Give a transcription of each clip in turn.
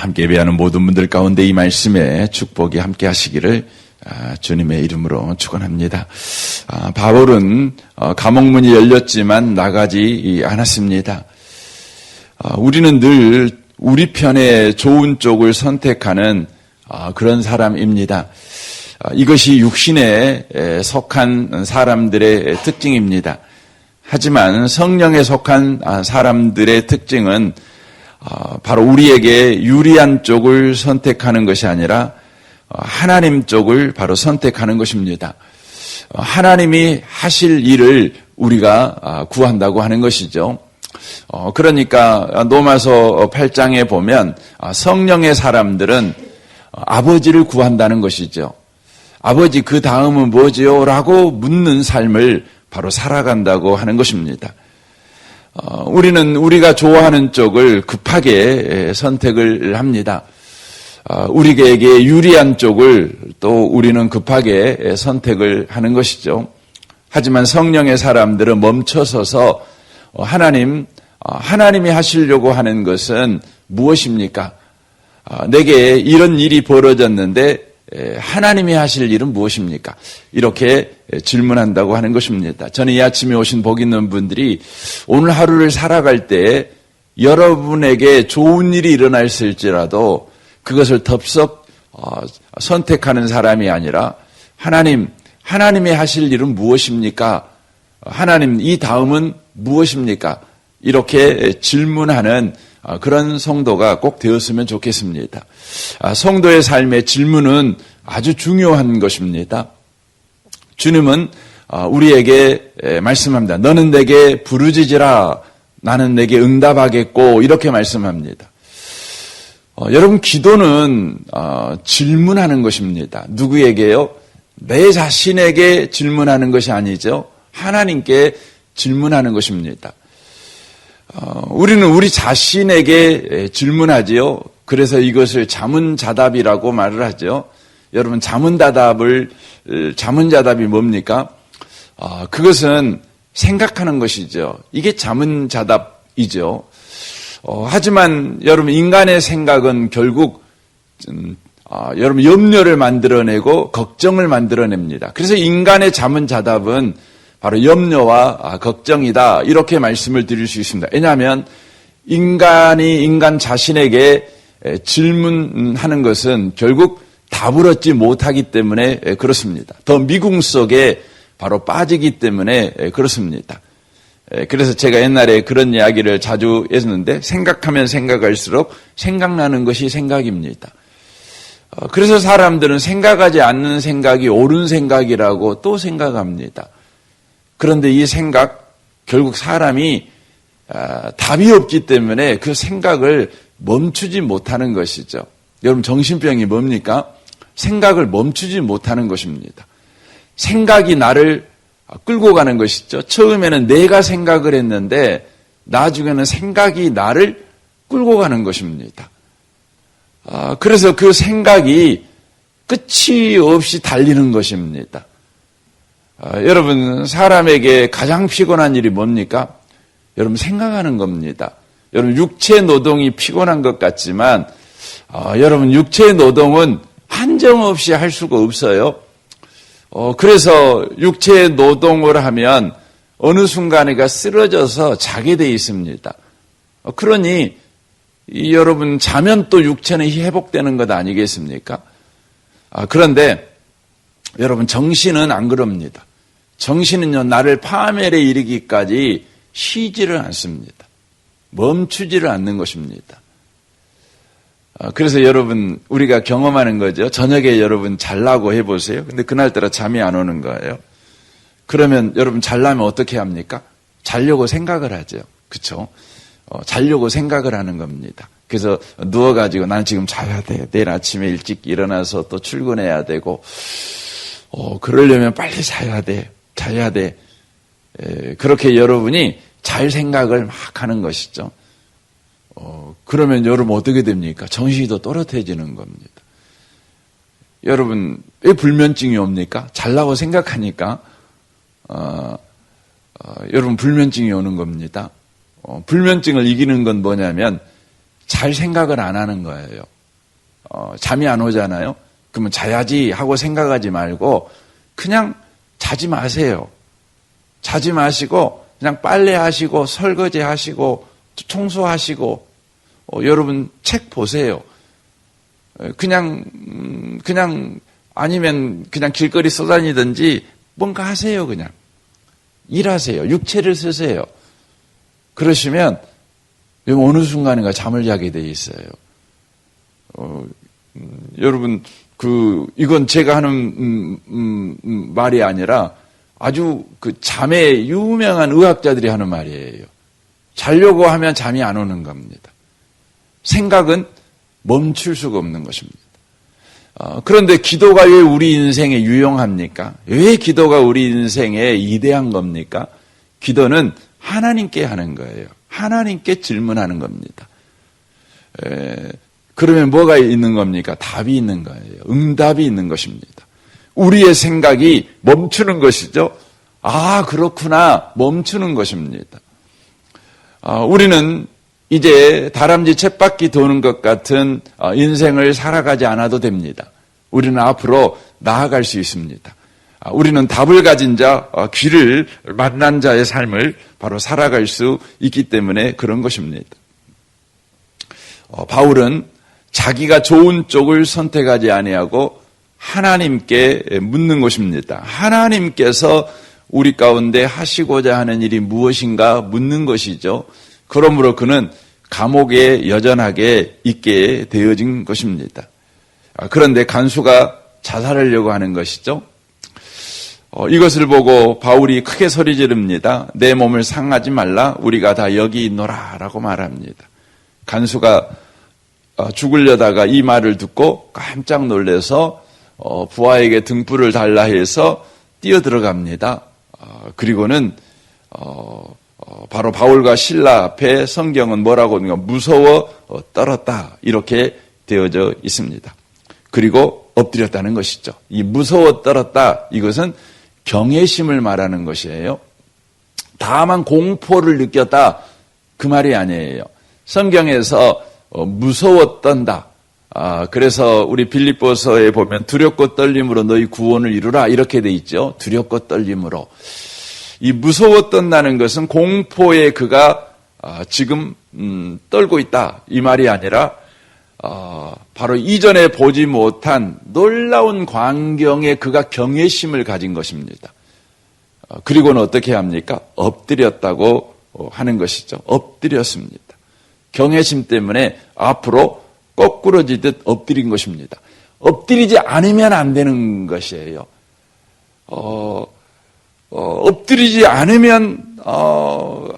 함께 예배하는 모든 분들 가운데 이 말씀에 축복이 함께 하시기를 주님의 이름으로 축원합니다. 바울은 감옥문이 열렸지만 나가지 않았습니다. 우리는 늘 우리 편에 좋은 쪽을 선택하는 그런 사람입니다. 이것이 육신에 속한 사람들의 특징입니다. 하지만 성령에 속한 사람들의 특징은 바로 우리에게 유리한 쪽을 선택하는 것이 아니라 하나님 쪽을 바로 선택하는 것입니다. 하나님이 하실 일을 우리가 구한다고 하는 것이죠. 그러니까 로마서 8장에 보면 성령의 사람들은 아버지를 구한다는 것이죠. 아버지 그 다음은 뭐지요? 라고 묻는 삶을 바로 살아간다고 하는 것입니다. 우리는 우리가 좋아하는 쪽을 급하게 선택을 합니다. 우리에게 유리한 쪽을 또 우리는 급하게 선택을 하는 것이죠. 하지만 성령의 사람들은 멈춰서서 하나님이 하시려고 하는 것은 무엇입니까? 내게 이런 일이 벌어졌는데 하나님이 하실 일은 무엇입니까? 이렇게 질문한다고 하는 것입니다. 저는 이 아침에 오신 복 있는 분들이 오늘 하루를 살아갈 때 여러분에게 좋은 일이 일어났을지라도 그것을 덥석 선택하는 사람이 아니라 하나님이 하실 일은 무엇입니까? 하나님 이 다음은 무엇입니까? 이렇게 질문하는 그런 성도가 꼭 되었으면 좋겠습니다. 성도의 삶의 질문은 아주 중요한 것입니다. 주님은 우리에게 말씀합니다. 너는 내게 부르짖으라 나는 내게 응답하겠고 이렇게 말씀합니다. 여러분 기도는 질문하는 것입니다. 누구에게요? 내 자신에게 질문하는 것이 아니죠. 하나님께 질문하는 것입니다. 우리는 우리 자신에게 질문하지요. 그래서 이것을 자문자답이라고 말을 하죠. 여러분 자문자답이 뭡니까? 그것은 생각하는 것이죠. 이게 자문자답이죠. 하지만 여러분 인간의 생각은 결국 여러분 염려를 만들어내고 걱정을 만들어냅니다. 그래서 인간의 자문자답은 바로 염려와 걱정이다 이렇게 말씀을 드릴 수 있습니다. 왜냐하면 인간이 인간 자신에게 질문하는 것은 결국 답을 얻지 못하기 때문에 그렇습니다. 더 미궁 속에 바로 빠지기 때문에 그렇습니다. 그래서 제가 옛날에 그런 이야기를 자주 했는데 생각하면 생각할수록 생각나는 것이 생각입니다. 그래서 사람들은 생각하지 않는 생각이 옳은 생각이라고 또 생각합니다. 그런데 이 생각 결국 사람이 답이 없기 때문에 그 생각을 멈추지 못하는 것이죠. 여러분 정신병이 뭡니까? 생각을 멈추지 못하는 것입니다. 생각이 나를 끌고 가는 것이죠. 처음에는 내가 생각을 했는데 나중에는 생각이 나를 끌고 가는 것입니다. 그래서 그 생각이 끝이 없이 달리는 것입니다. 여러분 사람에게 가장 피곤한 일이 뭡니까? 여러분 생각하는 겁니다. 여러분 육체 노동이 피곤한 것 같지만 여러분 육체 노동은 한정없이 할 수가 없어요. 그래서 육체 노동을 하면 어느 순간에가 쓰러져서 자게 돼 있습니다. 그러니 여러분 자면 또 육체는 회복되는 것 아니겠습니까? 그런데 여러분 정신은 안 그럽니다. 정신은요 나를 파멸에 이르기까지 쉬지를 않습니다. 멈추지를 않는 것입니다. 그래서 여러분 우리가 경험하는 거죠. 저녁에 여러분 잘라고 해보세요. 근데 그날따라 잠이 안 오는 거예요. 그러면 여러분 잘라면 어떻게 합니까? 자려고 생각을 하죠. 그렇죠? 자려고 생각을 하는 겁니다. 그래서 누워가지고 난 지금 자야 돼. 내일 아침에 일찍 일어나서 또 출근해야 되고 그러려면 빨리 자야 돼. 그렇게 여러분이 잘 생각을 막 하는 것이죠. 그러면 여러분 어떻게 됩니까? 정신이 더 또렷해지는 겁니다. 여러분 왜 불면증이 옵니까? 잘라고 생각하니까 여러분 불면증이 오는 겁니다. 불면증을 이기는 건 뭐냐면 잘 생각을 안 하는 거예요. 잠이 안 오잖아요. 그러면 자야지 하고 생각하지 말고 그냥 자지 마세요. 자지 마시고 그냥 빨래하시고 설거지하시고 청소하시고 여러분 책 보세요. 그냥 아니면 그냥 길거리 쏘다니든지 뭔가 하세요. 그냥 일하세요. 육체를 쓰세요. 그러시면 어느 순간인가 잠을 자게 돼 있어요. 여러분 이건 제가 하는 말이 아니라 아주 그 잠에 유명한 의학자들이 하는 말이에요. 자려고 하면 잠이 안 오는 겁니다. 생각은 멈출 수가 없는 것입니다. 그런데 기도가 왜 우리 인생에 유용합니까? 왜 기도가 우리 인생에 이대한 겁니까? 기도는 하나님께 하는 거예요. 하나님께 질문하는 겁니다. 그러면 뭐가 있는 겁니까? 답이 있는 거예요. 응답이 있는 것입니다. 우리의 생각이 멈추는 것이죠. 아, 그렇구나. 멈추는 것입니다. 우리는 이제 다람쥐 쳇바퀴 도는 것 같은 인생을 살아가지 않아도 됩니다. 우리는 앞으로 나아갈 수 있습니다. 우리는 답을 가진 자, 귀를 만난 자의 삶을 바로 살아갈 수 있기 때문에 그런 것입니다. 바울은 자기가 좋은 쪽을 선택하지 아니하고 하나님께 묻는 것입니다. 하나님께서 우리 가운데 하시고자 하는 일이 무엇인가 묻는 것이죠. 그러므로 그는 감옥에 여전하게 있게 되어진 것입니다. 그런데 간수가 자살하려고 하는 것이죠. 이것을 보고 바울이 크게 소리 지릅니다. 내 몸을 상하지 말라. 우리가 다 여기 있노라 라고 말합니다. 간수가 죽으려다가 이 말을 듣고 깜짝 놀라서 부하에게 등불을 달라 해서 뛰어들어갑니다. 그리고는 바로 바울과 실라 앞에 성경은 뭐라고 하는가? 무서워 떨었다 이렇게 되어져 있습니다. 그리고 엎드렸다는 것이죠. 이 무서워 떨었다 이것은 경외심을 말하는 것이에요. 다만 공포를 느꼈다 그 말이 아니에요. 성경에서 무서워 떤다. 그래서 우리 빌립보서에 보면 두렵고 떨림으로 너희 구원을 이루라 이렇게 돼 있죠. 두렵고 떨림으로. 이 무서워 떤다는 것은 공포에 그가 지금 떨고 있다 이 말이 아니라 바로 이전에 보지 못한 놀라운 광경에 그가 경외심을 가진 것입니다. 그리고는 어떻게 합니까? 엎드렸다고 하는 것이죠. 엎드렸습니다. 경외심 때문에 앞으로 거꾸러지듯 엎드린 것입니다. 엎드리지 않으면 안 되는 것이에요. 엎드리지 않으면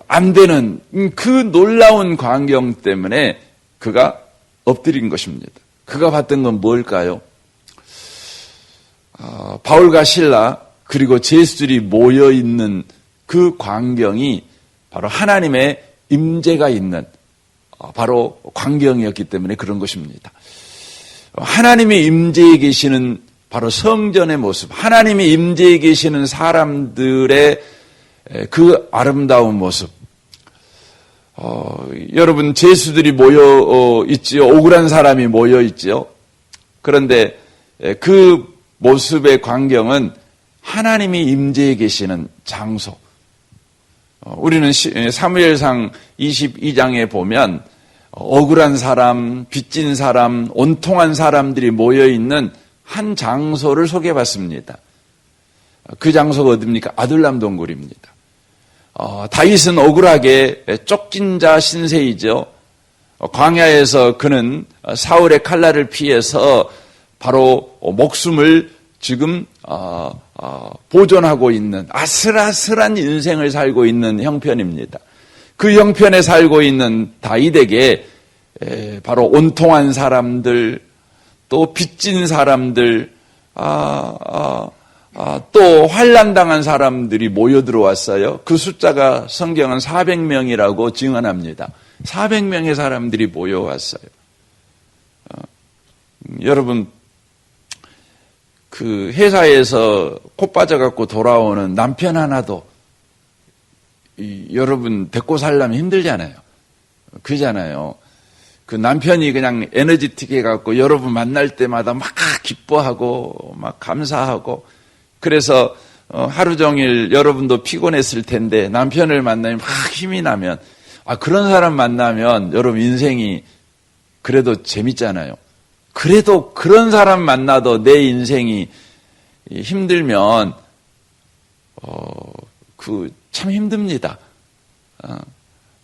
안 되는 그 놀라운 광경 때문에 그가 엎드린 것입니다. 그가 봤던 건 뭘까요? 바울과 실라 그리고 제수들이 모여있는 그 광경이 바로 하나님의 임재가 있는 바로 광경이었기 때문에 그런 것입니다. 하나님이 임재해 계시는 바로 성전의 모습, 하나님이 임재해 계시는 사람들의 그 아름다운 모습. 여러분 제수들이 모여 있지요. 억울한 사람이 모여 있지요. 그런데 그 모습의 광경은 하나님이 임재해 계시는 장소. 우리는 사무엘상 22장에 보면 억울한 사람, 빚진 사람, 온통한 사람들이 모여 있는 한 장소를 소개받습니다. 그 장소가 어디입니까? 아둘람 동굴입니다. 다윗은 억울하게 쫓긴 자 신세이죠. 광야에서 그는 사울의 칼날을 피해서 바로 목숨을 지금 보존하고 있는 아슬아슬한 인생을 살고 있는 형편입니다. 그 형편에 살고 있는 다윗에게 바로 온통한 사람들, 또 빚진 사람들, 또 환난당한 사람들이 모여 들어왔어요. 그 숫자가 성경은 400명이라고 증언합니다. 400명의 사람들이 모여왔어요. 여러분, 그 회사에서 코 빠져갖고 돌아오는 남편 하나도 여러분 데리고 살려면 힘들잖아요. 그잖아요. 그 남편이 그냥 에너지틱해 갖고 여러분 만날 때마다 막 기뻐하고 막 감사하고 그래서 하루 종일 여러분도 피곤했을 텐데 남편을 만나면 막 힘이 나면 그런 사람 만나면 여러분 인생이 그래도 재밌잖아요. 그래도 그런 사람 만나도 내 인생이 힘들면 참 힘듭니다.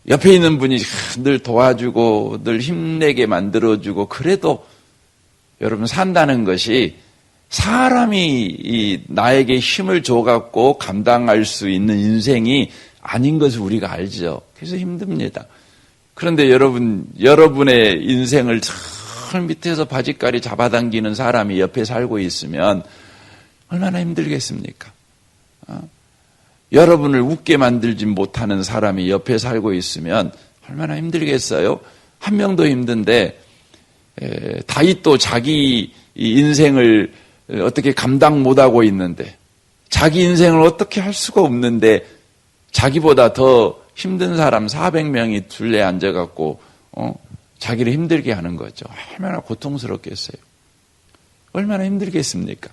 옆에 있는 분이 늘 도와주고 늘 힘내게 만들어주고 그래도 여러분 산다는 것이 사람이 나에게 힘을 줘갖고 감당할 수 있는 인생이 아닌 것을 우리가 알죠. 그래서 힘듭니다. 그런데 여러분의 인생을 저 밑에서 바짓가리 잡아당기는 사람이 옆에 살고 있으면 얼마나 힘들겠습니까? 여러분을 웃게 만들지 못하는 사람이 옆에 살고 있으면 얼마나 힘들겠어요? 한 명도 힘든데 다윗도 자기 인생을 어떻게 감당 못하고 있는데 자기 인생을 어떻게 할 수가 없는데 자기보다 더 힘든 사람 400명이 둘레 앉아갖고 자기를 힘들게 하는 거죠. 얼마나 고통스럽겠어요. 얼마나 힘들겠습니까?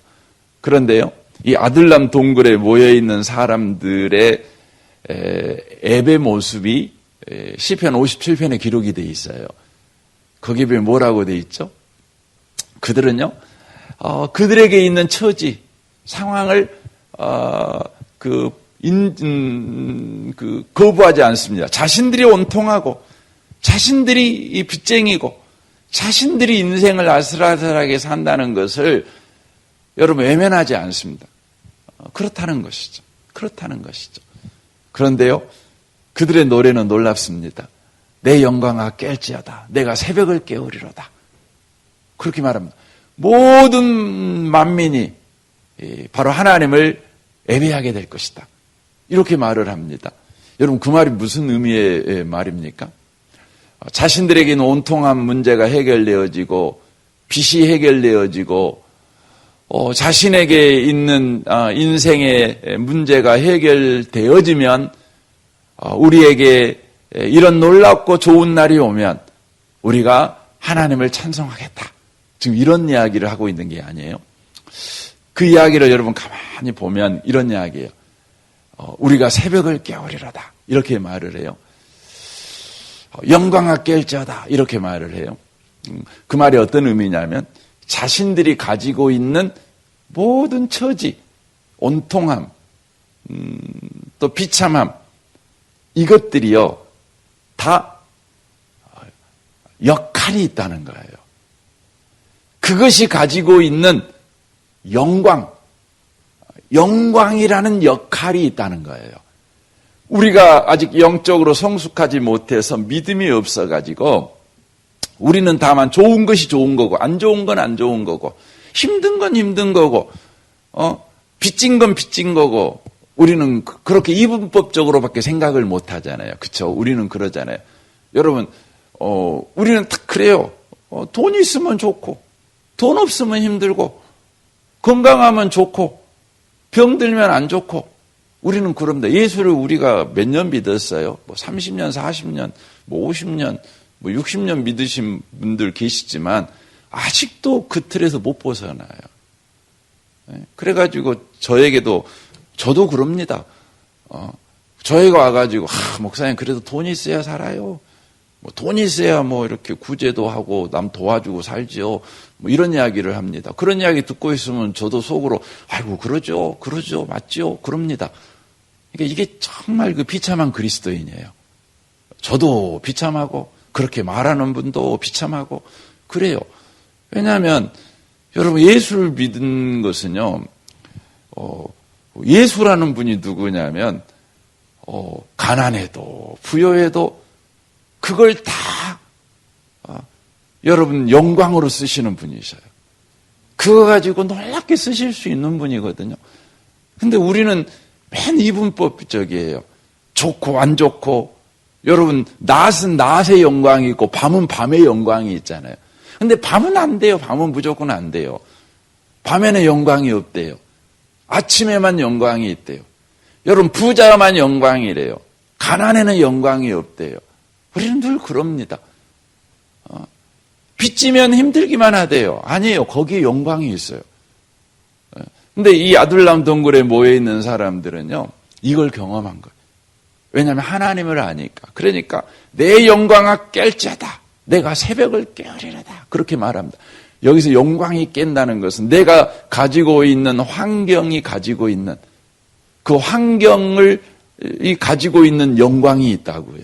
그런데요. 이 아들람 동굴에 모여있는 사람들의 애배 모습이 시편 57편에 기록이 돼 있어요. 거기에 보면 뭐라고 돼 있죠? 그들은요, 그들에게 있는 처지, 상황을, 거부하지 않습니다. 자신들이 온통하고, 자신들이 빚쟁이고, 자신들이 인생을 아슬아슬하게 산다는 것을 여러분 외면하지 않습니다. 그렇다는 것이죠. 그렇다는 것이죠. 그런데요, 그들의 노래는 놀랍습니다. 내 영광아 깰지어다. 내가 새벽을 깨우리로다. 그렇게 말합니다. 모든 만민이 바로 하나님을 예배하게 될 것이다. 이렇게 말을 합니다. 여러분 그 말이 무슨 의미의 말입니까? 자신들에게는 온통한 문제가 해결되어지고 빚이 해결되어지고 자신에게 있는 인생의 문제가 해결되어지면 우리에게 이런 놀랍고 좋은 날이 오면 우리가 하나님을 찬송하겠다. 지금 이런 이야기를 하고 있는 게 아니에요. 그 이야기를 여러분 가만히 보면 이런 이야기예요. 우리가 새벽을 깨우리로다. 이렇게 말을 해요. 영광아 깰지어다. 이렇게 말을 해요. 그 말이 어떤 의미냐면 자신들이 가지고 있는 모든 처지, 온통함, 또 비참함, 이것들이요, 다 역할이 있다는 거예요. 그것이 가지고 있는 영광이라는 역할이 있다는 거예요. 우리가 아직 영적으로 성숙하지 못해서 믿음이 없어가지고 우리는 다만 좋은 것이 좋은 거고 안 좋은 건 안 좋은 거고 힘든 건 힘든 거고 빚진 건 빚진 거고 우리는 그렇게 이분법적으로밖에 생각을 못 하잖아요. 그렇죠? 우리는 그러잖아요. 여러분 우리는 딱 그래요. 돈 있으면 좋고 돈 없으면 힘들고 건강하면 좋고 병들면 안 좋고 우리는 그럽니다. 예수를 우리가 몇 년 믿었어요? 30년, 40년, 50년, 60년 믿으신 분들 계시지만 아직도 그 틀에서 못 벗어나요. 그래가지고 저도 그럽니다. 저희가 와가지고 목사님 그래도 돈이 있어야 살아요. 돈이 있어야 이렇게 구제도 하고 남 도와주고 살지요. 이런 이야기를 합니다. 그런 이야기 듣고 있으면 저도 속으로 아이고 그러죠, 맞지요, 그럽니다. 그러니까 이게 정말 그 비참한 그리스도인이에요. 저도 비참하고 그렇게 말하는 분도 비참하고 그래요. 왜냐하면 여러분 예수를 믿은 것은요, 예수라는 분이 누구냐면 가난해도 부여해도 그걸 다 여러분 영광으로 쓰시는 분이셔요. 그거 가지고 놀랍게 쓰실 수 있는 분이거든요. 근데 우리는 맨 이분법적이에요. 좋고 안 좋고 여러분 낮은 낮의 영광이 있고 밤은 밤의 영광이 있잖아요. 근데 밤은 안 돼요. 밤은 무조건 안 돼요. 밤에는 영광이 없대요. 아침에만 영광이 있대요. 여러분 부자만 영광이래요. 가난에는 영광이 없대요. 우리는 늘 그럽니다. 빚지면 힘들기만 하대요. 아니에요. 거기에 영광이 있어요. 근데 이 아둘람 동굴에 모여있는 사람들은요, 이걸 경험한 거예요. 왜냐하면 하나님을 아니까. 그러니까 내 영광아 깰지어다. 내가 새벽을 깨우리라다. 그렇게 말합니다. 여기서 영광이 깬다는 것은 내가 가지고 있는 환경이 가지고 있는 그 환경을 가지고 있는 영광이 있다고요.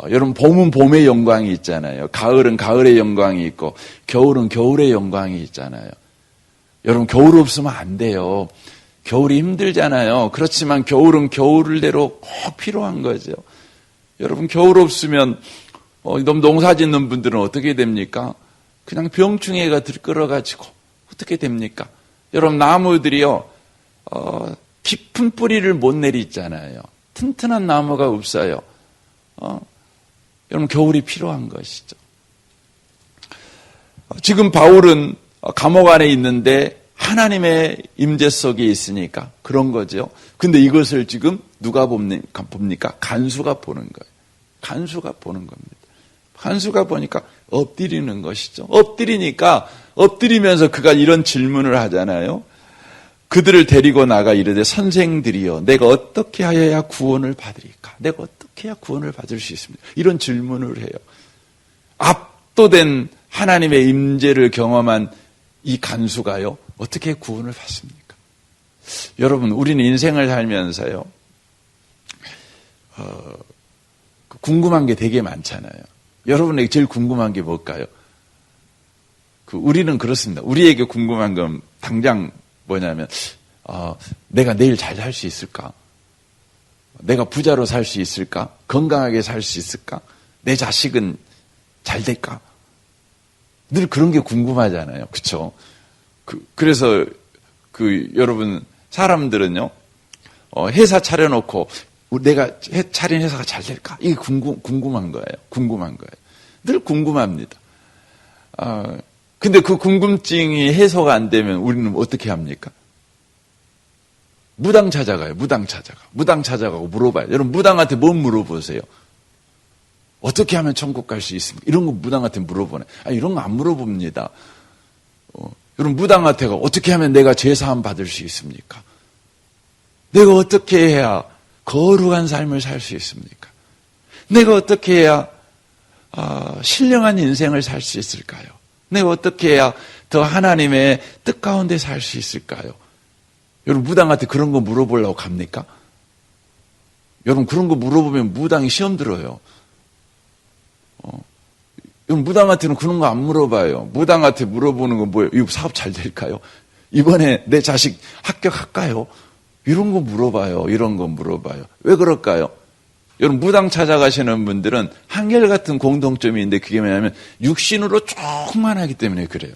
여러분 봄은 봄의 영광이 있잖아요. 가을은 가을의 영광이 있고 겨울은 겨울의 영광이 있잖아요. 여러분 겨울 없으면 안 돼요. 겨울이 힘들잖아요. 그렇지만 겨울은 겨울대로 꼭 필요한 거죠. 여러분 겨울 없으면 너무 농사 짓는 분들은 어떻게 됩니까? 그냥 병충해가 들끓어가지고 어떻게 됩니까? 여러분 나무들이요 깊은 뿌리를 못 내리잖아요. 튼튼한 나무가 없어요. 여러분 겨울이 필요한 것이죠. 지금 바울은 감옥 안에 있는데 하나님의 임재 속에 있으니까 그런 거죠. 근데 이것을 지금 누가 봅니까? 간수가 보는 거예요. 간수가 보는 겁니다. 간수가 보니까 엎드리는 것이죠. 엎드리면서 그가 이런 질문을 하잖아요. 그들을 데리고 나가 이르되 선생들이여 내가 어떻게 하여야 구원을 받으리까? 내가 어떻게 해야 구원을 받을 수 있습니까? 이런 질문을 해요. 압도된 하나님의 임재를 경험한 이 간수가요. 어떻게 구원을 받습니까? 여러분 우리는 인생을 살면서요. 궁금한 게 되게 많잖아요. 여러분에게 제일 궁금한 게 뭘까요? 우리는 그렇습니다. 우리에게 궁금한 건 당장 뭐냐면 내가 내일 잘 살 수 있을까? 내가 부자로 살 수 있을까? 건강하게 살 수 있을까? 내 자식은 잘 될까? 늘 그런 게 궁금하잖아요. 그렇죠? 그래서 여러분 사람들은요. 회사 차려놓고 내가 차린 회사가 잘 될까? 이게 궁금한 거예요. 늘 궁금합니다. 근데 그 궁금증이 해소가 안 되면 우리는 어떻게 합니까? 무당 찾아가요. 무당 찾아가고 물어봐요. 여러분 무당한테 뭐 물어보세요? 어떻게 하면 천국 갈 수 있습니까? 이런 거 무당한테 물어보네. 이런 거 안 물어봅니다. 여러분 무당한테가 어떻게 하면 내가 제사함 받을 수 있습니까? 내가 어떻게 해야 거룩한 삶을 살 수 있습니까? 내가 어떻게 해야 신령한 인생을 살 수 있을까요? 내가 어떻게 해야 더 하나님의 뜻 가운데 살 수 있을까요? 여러분 무당한테 그런 거 물어보려고 갑니까? 여러분 그런 거 물어보면 무당이 시험 들어요. 여러분 무당한테는 그런 거 안 물어봐요. 무당한테 물어보는 건 뭐예요? 이거 사업 잘 될까요? 이번에 내 자식 합격할까요? 이런 거 물어봐요. 왜 그럴까요? 여러분 무당 찾아가시는 분들은 한결같은 공통점이 있는데 그게 뭐냐면 육신으로 충만하기 때문에 그래요.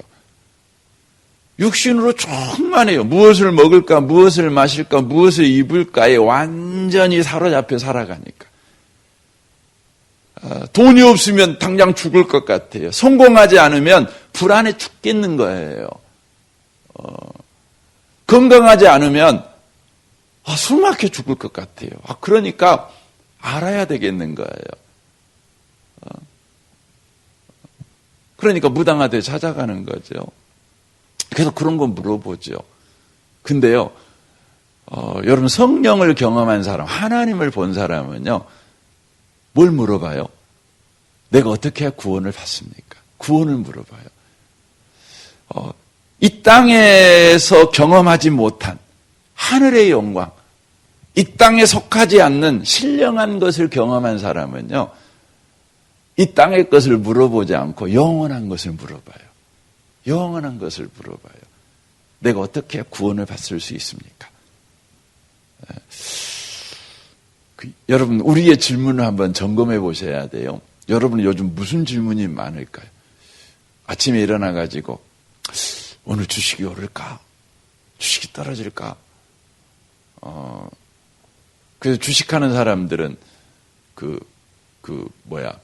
육신으로 충만해요. 무엇을 먹을까, 무엇을 마실까, 무엇을 입을까에 완전히 사로잡혀 살아가니까. 돈이 없으면 당장 죽을 것 같아요. 성공하지 않으면 불안해 죽겠는 거예요. 건강하지 않으면 숨 막혀 죽을 것 같아요. 그러니까 알아야 되겠는 거예요. 그러니까 무당한테 찾아가는 거죠. 그래서 그런 거 물어보죠. 근데요, 여러분 성령을 경험한 사람, 하나님을 본 사람은요, 뭘 물어봐요? 내가 어떻게 해야 구원을 받습니까? 구원을 물어봐요. 이 땅에서 경험하지 못한 하늘의 영광, 이 땅에 속하지 않는 신령한 것을 경험한 사람은요, 이 땅의 것을 물어보지 않고 영원한 것을 물어봐요. 영원한 것을 물어봐요. 내가 어떻게 구원을 받을 수 있습니까? 여러분 우리의 질문을 한번 점검해 보셔야 돼요. 여러분은 요즘 무슨 질문이 많을까요? 아침에 일어나가지고 오늘 주식이 오를까? 주식이 떨어질까? 그래서 주식하는 사람들은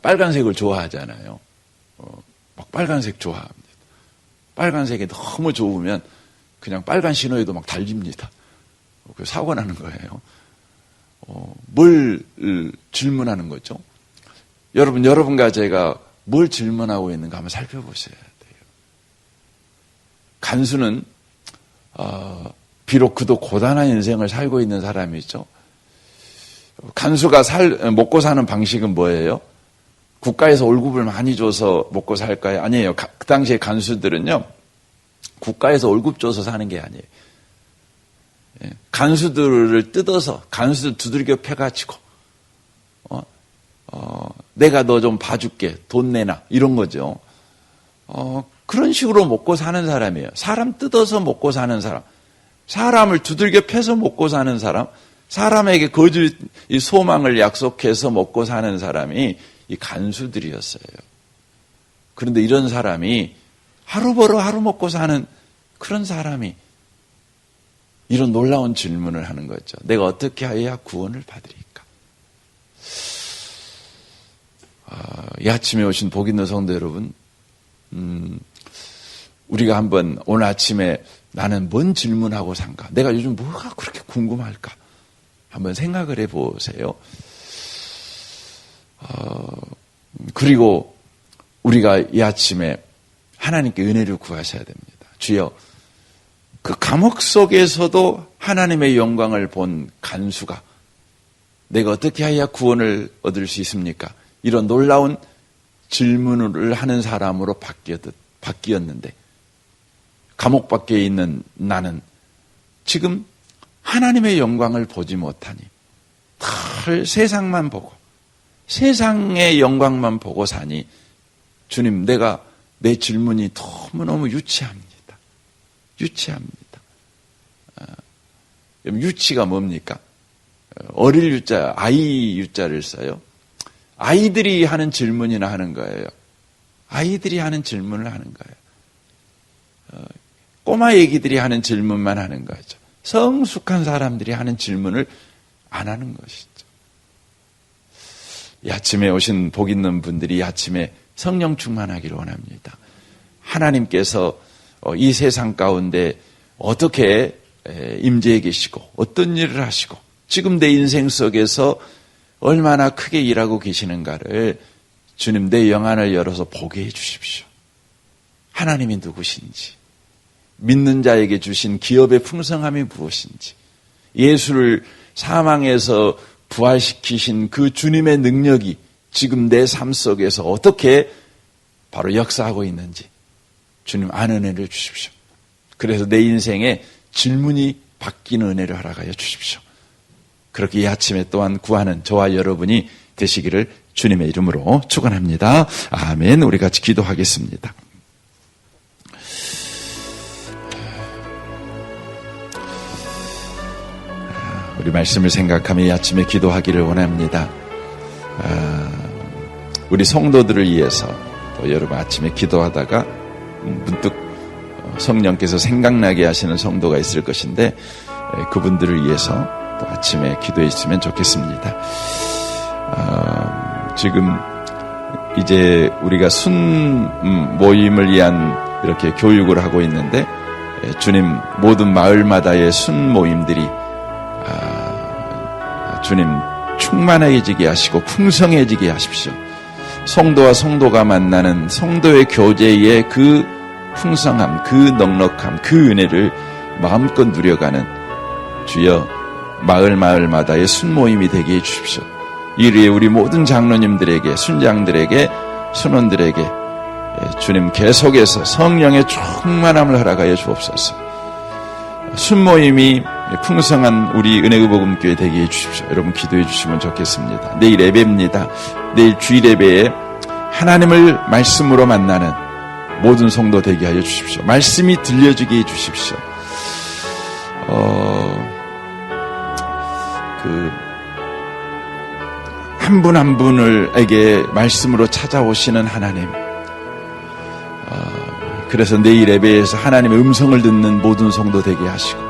빨간색을 좋아하잖아요. 막 빨간색 좋아합니다. 빨간색이 너무 좋으면 그냥 빨간 신호에도 막 달립니다. 사고 나는 거예요. 뭘 질문하는 거죠? 여러분과 제가 뭘 질문하고 있는가 한번 살펴보셔야 돼요. 간수는 비록 그도 고단한 인생을 살고 있는 사람이죠. 간수가 먹고 사는 방식은 뭐예요? 국가에서 월급을 많이 줘서 먹고 살까요? 아니에요. 그 당시에 간수들은요, 국가에서 월급 줘서 사는 게 아니에요. 간수들을 뜯어서, 간수들 두들겨 패가지고, 내가 너 좀 봐줄게. 돈 내놔. 이런 거죠. 그런 식으로 먹고 사는 사람이에요. 사람 뜯어서 먹고 사는 사람. 사람을 두들겨 패서 먹고 사는 사람. 사람에게 거짓 소망을 약속해서 먹고 사는 사람이 이 간수들이었어요. 그런데 이런 사람이 하루 벌어 하루 먹고 사는 그런 사람이 이런 놀라운 질문을 하는 거죠. 내가 어떻게 해야 구원을 받으리까? 이 아침에 오신 복 있는 성도 여러분, 우리가 한번 오늘 아침에 나는 뭔 질문하고 산가? 내가 요즘 뭐가 그렇게 궁금할까? 한번 생각을 해보세요. 그리고 우리가 이 아침에 하나님께 은혜를 구하셔야 됩니다. 주여, 그 감옥 속에서도 하나님의 영광을 본 간수가 내가 어떻게 해야 구원을 얻을 수 있습니까? 이런 놀라운 질문을 하는 사람으로 바뀌었는데 감옥 밖에 있는 나는 지금 하나님의 영광을 보지 못하니 늘 세상만 보고 세상의 영광만 보고 사니 주님, 내 질문이 너무너무 유치합니다. 유치합니다. 유치가 뭡니까? 어릴 유자, 아이 유자를 써요. 아이들이 하는 질문이나 하는 거예요. 아이들이 하는 질문을 하는 거예요. 꼬마 애기들이 하는 질문만 하는 거죠. 성숙한 사람들이 하는 질문을 안 하는 것이죠. 이 아침에 오신 복 있는 분들이 이 아침에 성령 충만하기를 원합니다. 하나님께서 이 세상 가운데 어떻게 임재해 계시고 어떤 일을 하시고 지금 내 인생 속에서 얼마나 크게 일하고 계시는가를 주님 내 영안을 열어서 보게 해 주십시오. 하나님이 누구신지, 믿는 자에게 주신 기업의 풍성함이 무엇인지, 예수를 사망에서 부활시키신 그 주님의 능력이 지금 내 삶 속에서 어떻게 바로 역사하고 있는지 주님 아는 은혜를 주십시오. 그래서 내 인생에 질문이 바뀌는 은혜를 허락하여 주십시오. 그렇게 이 아침에 또한 구하는 저와 여러분이 되시기를 주님의 이름으로 축원합니다. 아멘. 우리 같이 기도하겠습니다. 우리 말씀을 생각하며 이 아침에 기도하기를 원합니다. 우리 성도들을 위해서 또 여러분 아침에 기도하다가 문득 성령께서 생각나게 하시는 성도가 있을 것인데 그분들을 위해서 또 아침에 기도해 주시면 좋겠습니다. 지금 이제 우리가 순 모임을 위한 이렇게 교육을 하고 있는데 주님 모든 마을마다의 순 모임들이 주님 충만해지게 하시고 풍성해지게 하십시오. 성도와 성도가 만나는 성도의 교제의 그 풍성함, 그 넉넉함, 그 은혜를 마음껏 누려가는 주여 마을마다의 순모임이 되게 해주십시오. 이리에 우리 모든 장로님들에게, 순장들에게, 순원들에게 주님 계속해서 성령의 충만함을 허락하여 주옵소서. 순모임이 풍성한 우리 은혜의 복음교회 되게 해주십시오. 여러분 기도해 주시면 좋겠습니다. 내일 예배입니다. 내일 주일 예배에 하나님을 말씀으로 만나는 모든 성도 되게 하여 주십시오. 말씀이 들려주게 해 주십시오. 한 분 한 분을에게 말씀으로 찾아오시는 하나님. 그래서 내일 예배에서 하나님의 음성을 듣는 모든 성도 되게 하시고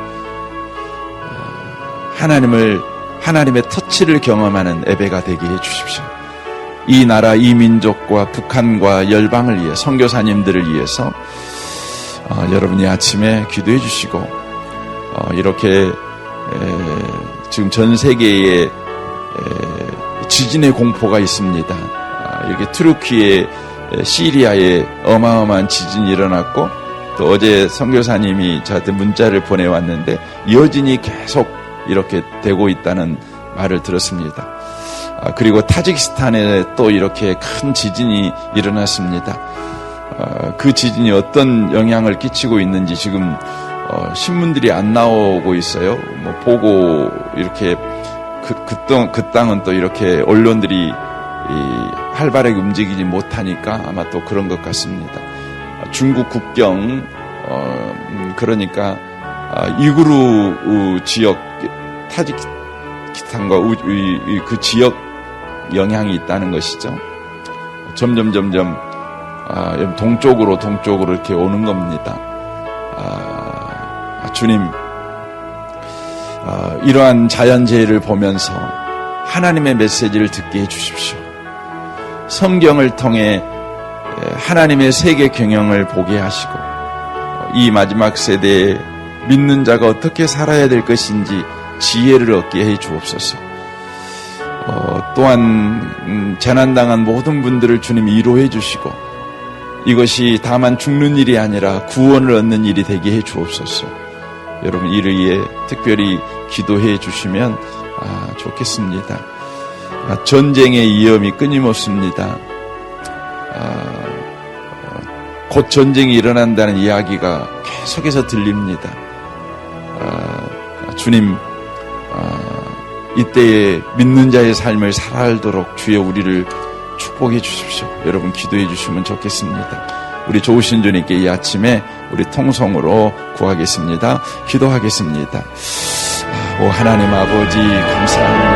하나님의 터치를 경험하는 예배가 되게 해 주십시오. 이 나라, 이 민족과 북한과 열방을 위해 선교사님들을 위해서 여러분이 아침에 기도해 주시고 이렇게 지금 전 세계에 지진의 공포가 있습니다. 이렇게 트루키에 시리아에 어마어마한 지진이 일어났고, 또 어제 선교사님이 저한테 문자를 보내왔는데 여진이 계속 이렇게 되고 있다는 말을 들었습니다. 그리고 타지키스탄에 또 이렇게 큰 지진이 일어났습니다. 그 지진이 어떤 영향을 끼치고 있는지 지금 신문들이 안 나오고 있어요. 뭐 보고 이렇게 그 땅은 또 이렇게 언론들이 활발하게 움직이지 못하니까 아마 또 그런 것 같습니다. 중국 국경 그러니까 이구르 지역 타지키스탄과 그 지역 영향이 있다는 것이죠. 점점 동쪽으로 이렇게 오는 겁니다. 주님, 이러한 자연재해를 보면서 하나님의 메시지를 듣게 해주십시오. 성경을 통해 하나님의 세계 경영을 보게 하시고 이 마지막 세대에 믿는 자가 어떻게 살아야 될 것인지 지혜를 얻게 해 주옵소서. 또한 재난당한 모든 분들을 주님 위로해 주시고 이것이 다만 죽는 일이 아니라 구원을 얻는 일이 되게 해 주옵소서. 여러분 이를 위해 특별히 기도해 주시면 좋겠습니다. 전쟁의 위험이 끊임없습니다. 곧 전쟁이 일어난다는 이야기가 계속해서 들립니다. 주님, 이때에 믿는 자의 삶을 살아도록 주여 우리를 축복해 주십시오. 여러분 기도해 주시면 좋겠습니다. 우리 좋으신 주님께 이 아침에 우리 통성으로 구하겠습니다. 기도하겠습니다. 오 하나님 아버지 감사합니다.